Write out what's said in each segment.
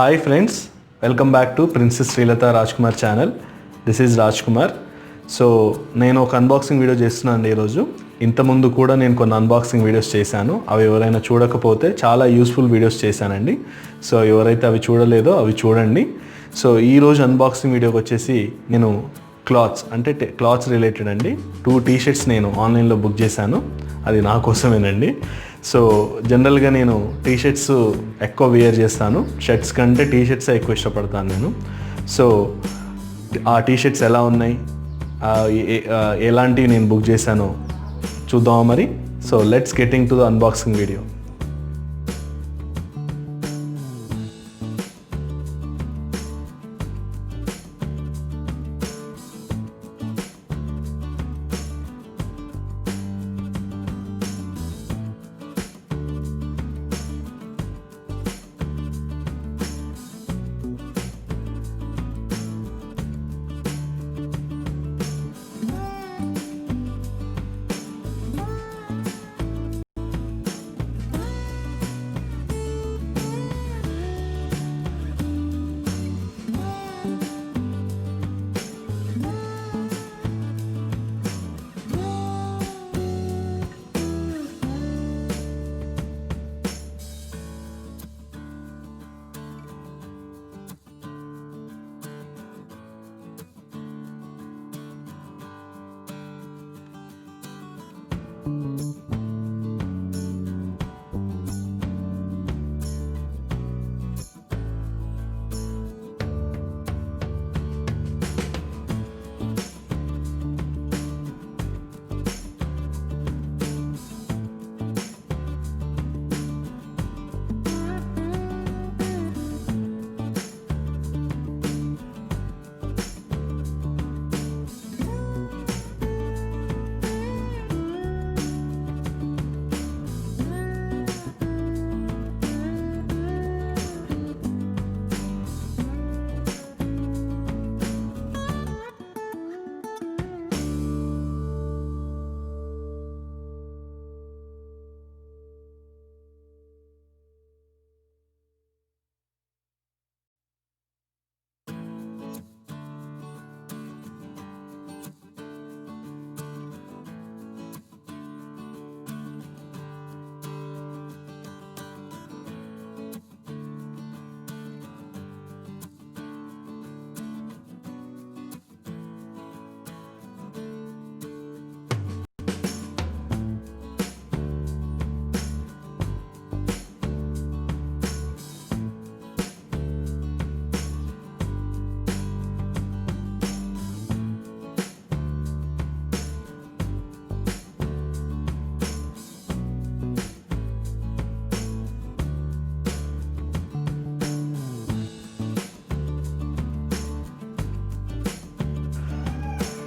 Hi friends, welcome back to Princess Srilata Rajkumar channel. This is Rajkumar. So నేను ఒక unboxing video చేస్తున్నాను ఈరోజు. ఇంతకుముందు కూడా నేను కొన్ని అన్బాక్సింగ్ వీడియోస్ చేశాను. అవి ఎవరైనా చూడకపోతే చాలా యూస్ఫుల్ వీడియోస్ చేశానండి. సో ఎవరైతే అవి చూడలేదో అవి చూడండి. సో ఈరోజు అన్బాక్సింగ్ వీడియోకి వచ్చేసి నేను క్లాత్స్ రిలేటెడ్ అండి 2 టీ-షర్ట్స్ నేను ఆన్లైన్లో బుక్ చేశాను. అది నా కోసమేనండి. సో జనరల్గా నేను టీ-షర్ట్స్ ఎక్కువ వేర్ చేస్తాను. షర్ట్స్ కంటే టీ-షర్ట్స్ ఎక్కువ ఇష్టపడతాను నేను. సో ఆ టీ-షర్ట్స్ ఎలా ఉన్నాయి, ఎలాంటివి నేను బుక్ చేశానో చూద్దామా మరి. So let's getting to the unboxing video.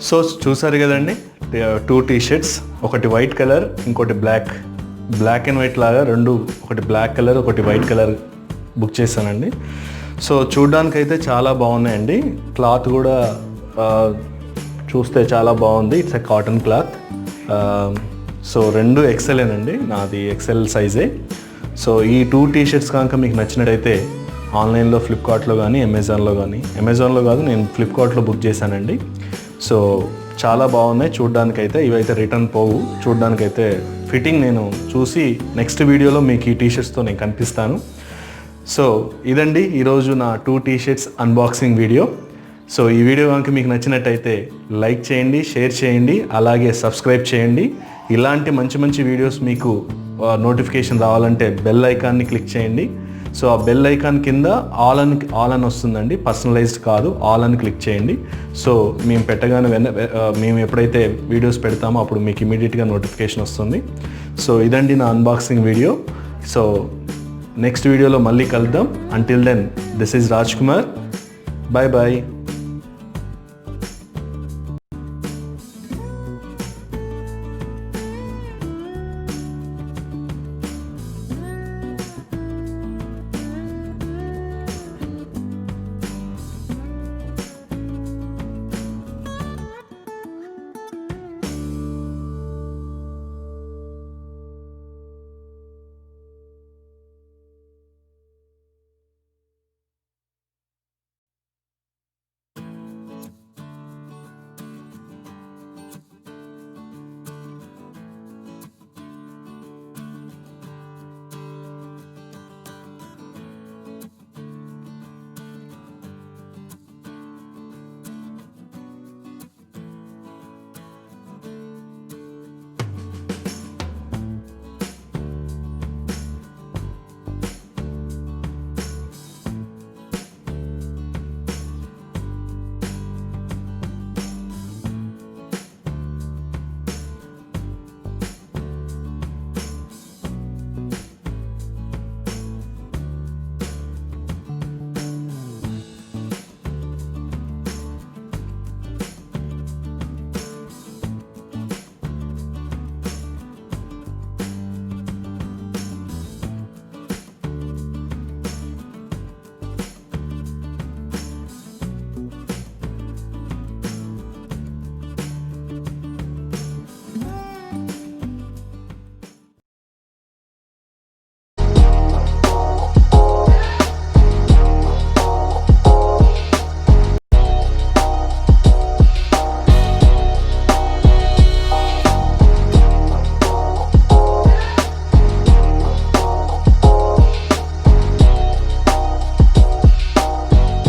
So చూసారు కదండి, 2 టీ-షర్ట్స్, ఒకటి వైట్ కలర్, ఇంకోటి బ్లాక్ అండ్ వైట్ లాగా రెండు, ఒకటి బ్లాక్ కలర్ ఒకటి వైట్ కలర్ బుక్ చేశానండి. సో చూడ్డానికైతే చాలా బాగున్నాయండి. క్లాత్ కూడా చూస్తే చాలా బాగుంది. It's a cotton cloth. So రెండు ఎక్సెలేనండి, నాది ఎక్సెల్ సైజే. సో ఈ 2 టీ-షర్ట్స్ కనుక మీకు నచ్చినట్టయితే ఆన్లైన్లో ఫ్లిప్కార్ట్లో కానీ అమెజాన్లో కాదు, నేను ఫ్లిప్కార్ట్లో బుక్ చేశానండి. సో చాలా బాగున్నాయి చూడ్డానికైతే. ఇవైతే రిటర్న్ పోవు. చూడ్డానికైతే ఫిట్టింగ్ నేను చూసి నెక్స్ట్ వీడియోలో మీకు ఈ టీ-షర్ట్స్తో నేను కనిపిస్తాను. సో ఇదండి ఈరోజు నా 2 టీ-షర్ట్స్ అన్బాక్సింగ్ వీడియో. సో ఈ వీడియో కనుక మీకు నచ్చినట్టయితే లైక్ చేయండి, షేర్ చేయండి, అలాగే సబ్స్క్రైబ్ చేయండి. ఇలాంటి మంచి వీడియోస్ మీకు నోటిఫికేషన్ రావాలంటే బెల్ ఐకాన్ని క్లిక్ చేయండి. సో ఆ బెల్ ఐకాన్ కింద ఆల్ అని వస్తుందండి, పర్సనలైజ్డ్ కాదు, ఆల్ అని క్లిక్ చేయండి. సో మేము పెట్టగానే మేము ఎప్పుడైతే వీడియోస్ పెడతామో అప్పుడు మీకు ఇమీడియట్గా నోటిఫికేషన్ వస్తుంది. సో ఇదండి నా అన్బాక్సింగ్ వీడియో. సో నెక్స్ట్ వీడియోలో మళ్ళీ కలుద్దాం. Until then, this is Raj Kumar. Bye bye.